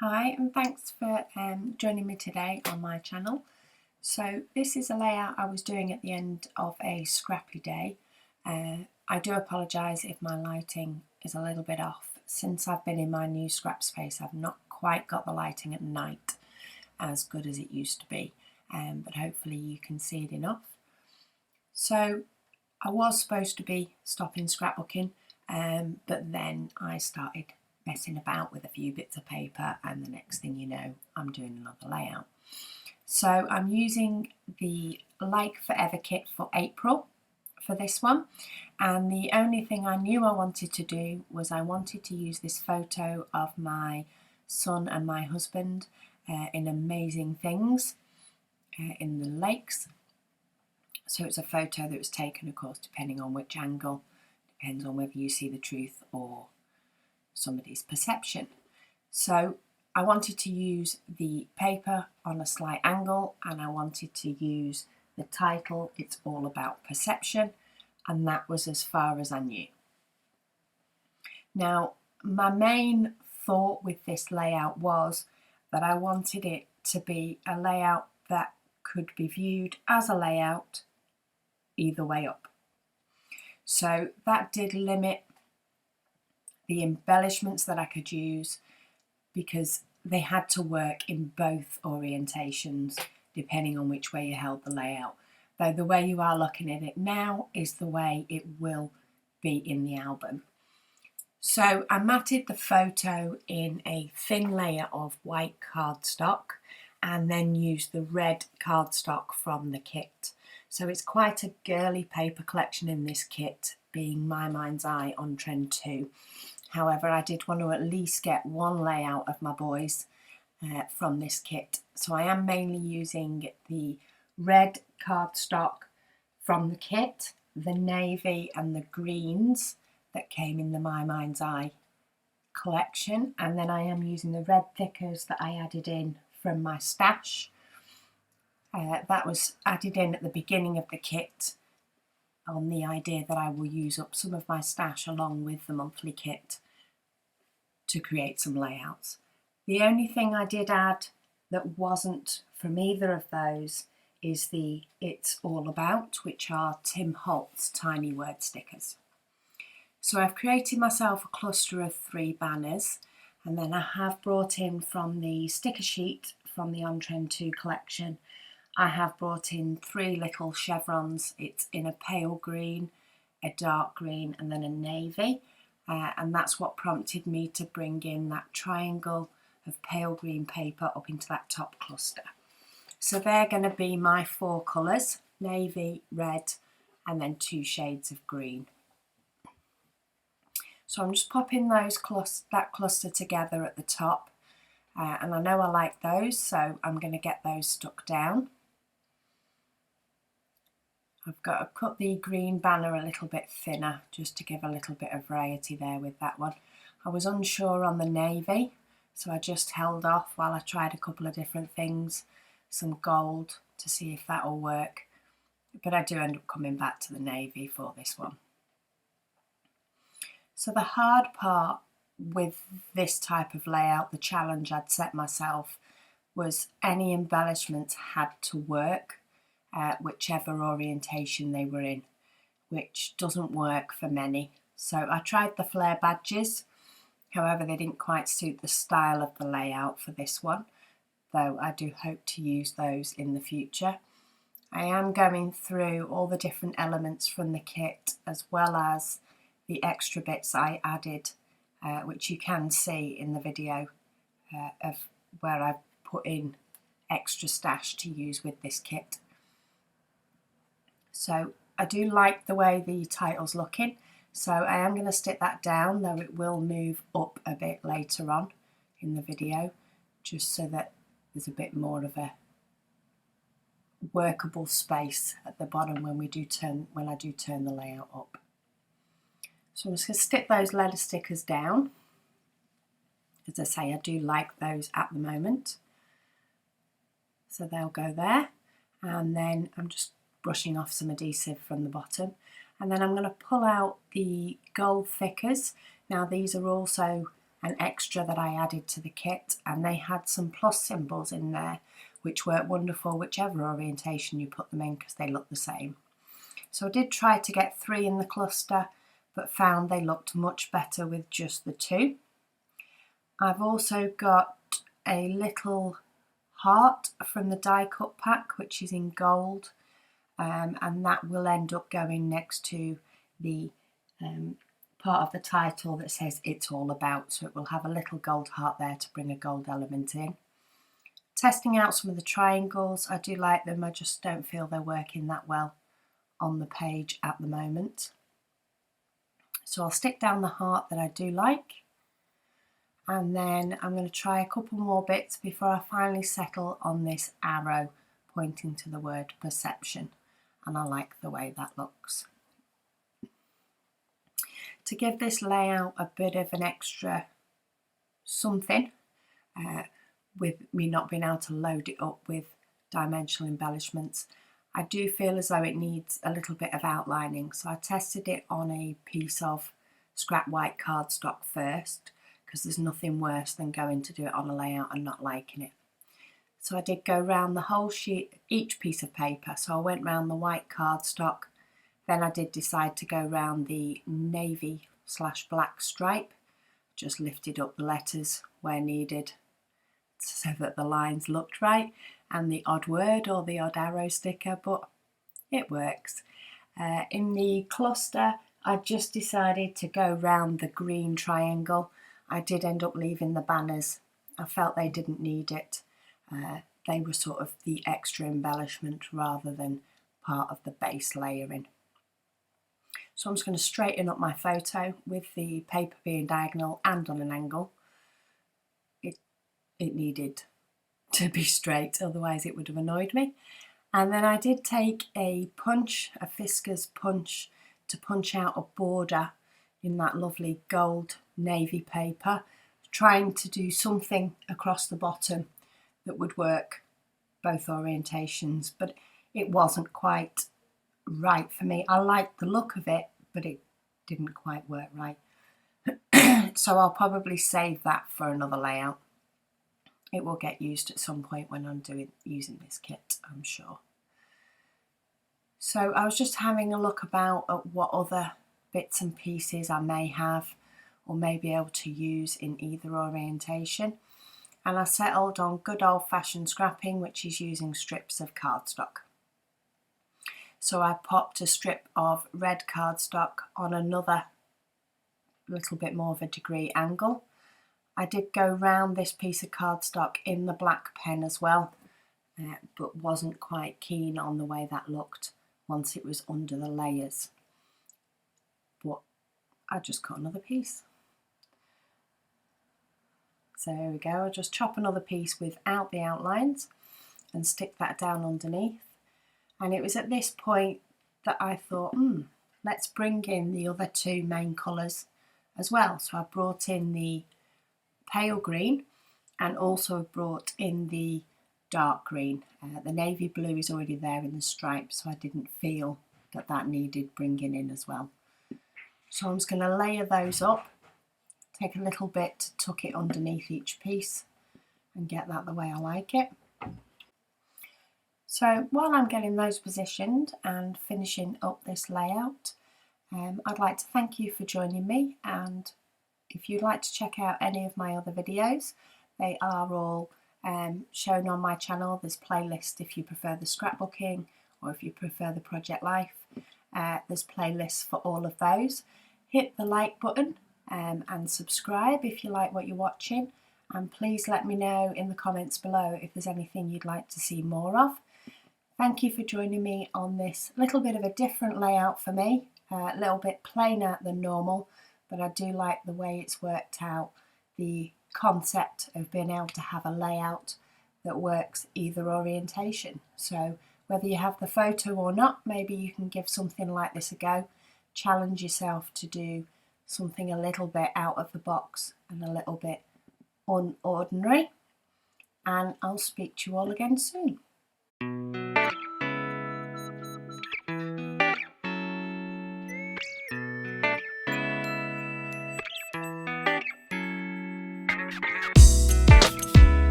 Hi, and thanks for joining me today on my channel. So this is a layout I was doing at the end of a scrappy day. I do apologise if my lighting is a little bit off. Since I've been in my new scrap space, I've not quite got the lighting at night as good as it used to be, but hopefully you can see it enough. So I was supposed to be stopping scrapbooking, but then I started messing about with a few bits of paper, and the next thing you know, I'm doing another layout. So I'm using the Like Forever kit for April for this one, and the only thing I knew I wanted to do was I wanted to use this photo of my son and my husband in amazing things in the lakes. So it's a photo that was taken, of course, depending on which angle, depends on whether you see the truth or somebody's perception. So I wanted to use the paper on a slight angle, and I wanted to use the title, It's All About Perception, and that was as far as I knew. Now, my main thought with this layout was that I wanted it to be a layout that could be viewed as a layout either way up. So that did limit the embellishments that I could use, because they had to work in both orientations depending on which way you held the layout. Though the way you are looking at it now is the way it will be in the album. So I matted the photo in a thin layer of white cardstock and then used the red cardstock from the kit. So it's quite a girly paper collection in this kit, being My Mind's Eye on Trend 2. However, I did want to at least get one layout of my boys from this kit. So I am mainly using the red cardstock from the kit, the navy and the greens that came in the My Mind's Eye collection. And then I am using the red thickers that I added in from my stash. That was added in at the beginning of the kit on the idea that I will use up some of my stash along with the monthly kit to create some layouts. The only thing I did add that wasn't from either of those is the It's All About, which are Tim Holtz tiny word stickers. So I've created myself a cluster of 3 banners, and then I have brought in from the sticker sheet from the On Trend 2 collection, I have brought in 3 little chevrons. It's in a pale green, a dark green, and then a navy. And that's what prompted me to bring in that triangle of pale green paper up into that top cluster. So they're going to be my 4 colours, navy, red, and then 2 shades of green. So I'm just popping that cluster together at the top. And I know I like those, so I'm going to get those stuck down. I've got to cut the green banner a little bit thinner just to give a little bit of variety there with that one. I was unsure on the navy, so I just held off while I tried a couple of different things, some gold to see if that will work. But I do end up coming back to the navy for this one. So the hard part with this type of layout, the challenge I'd set myself, was any embellishments had to work. Whichever orientation they were in, which doesn't work for many. So I tried the flare badges, however they didn't quite suit the style of the layout for this one, though I do hope to use those in the future. I am going through all the different elements from the kit, as well as the extra bits I added, which you can see in the video of where I've put in extra stash to use with this kit. So I do like the way the title's looking, so I am going to stick that down, though it will move up a bit later on in the video, just so that there's a bit more of a workable space at the bottom when I do turn the layout up. So I'm just going to stick those letter stickers down. As I say, I do like those at the moment. So they'll go there, and then I'm just brushing off some adhesive from the bottom, and then I'm going to pull out the gold thickers. Now these are also an extra that I added to the kit, and they had some plus symbols in there which work wonderful whichever orientation you put them in because they look the same. So I did try to get 3 in the cluster, but found they looked much better with just the 2. I've also got a little heart from the die cut pack which is in gold, and that will end up going next to the part of the title that says It's All About, so it will have a little gold heart there to bring a gold element in. Testing out some of the triangles, I do like them, I just don't feel they're working that well on the page at the moment. So I'll stick down the heart that I do like, and then I'm going to try a couple more bits before I finally settle on this arrow pointing to the word perception, and I like the way that looks. To give this layout a bit of an extra something, with me not being able to load it up with dimensional embellishments, I do feel as though it needs a little bit of outlining. So I tested it on a piece of scrap white cardstock first, because there's nothing worse than going to do it on a layout and not liking it. So I did go round the whole sheet, each piece of paper. So I went round the white cardstock, then I did decide to go round the navy/black stripe, just lifted up the letters where needed so that the lines looked right, and the odd word or the odd arrow sticker, but it works. In the cluster, I just decided to go round the green triangle. I did end up leaving the banners. I felt they didn't need it. They were sort of the extra embellishment rather than part of the base layering. So I'm just going to straighten up my photo with the paper being diagonal and on an angle. It needed to be straight, otherwise it would have annoyed me. And then I did take a punch, a Fiskars punch, to punch out a border in that lovely gold navy paper, trying to do something across the bottom that would work both orientations, but it wasn't quite right for me. I liked the look of it, but it didn't quite work right. So I'll probably save that for another layout. It will get used at some point when I'm using this kit, I'm sure. So I was just having a look about at what other bits and pieces I may have or may be able to use in either orientation. And I settled on good old-fashioned scrapping, which is using strips of cardstock. So I popped a strip of red cardstock on another little bit more of a degree angle. I did go round this piece of cardstock in the black pen as well, but wasn't quite keen on the way that looked once it was under the layers. But I just cut another piece. So there we go, I'll just chop another piece without the outlines and stick that down underneath. And it was at this point that I thought, let's bring in the other 2 main colours as well. So I brought in the pale green and also brought in the dark green. The navy blue is already there in the stripe, so I didn't feel that that needed bringing in as well. So I'm just going to layer those up, take a little bit to tuck it underneath each piece and get that the way I like it. So while I'm getting those positioned and finishing up this layout, I'd like to thank you for joining me, and if you'd like to check out any of my other videos, they are all shown on my channel. There's playlists if you prefer the scrapbooking or if you prefer the project life. There's playlists for all of those. Hit the like button and subscribe if you like what you're watching, and please let me know in the comments below if there's anything you'd like to see more of. Thank you for joining me on this little bit of a different layout for me, a little bit plainer than normal, but I do like the way it's worked out, the concept of being able to have a layout that works either orientation. So whether you have the photo or not, maybe you can give something like this a go. Challenge yourself to do something a little bit out of the box and a little bit unordinary. And I'll speak to you all again soon.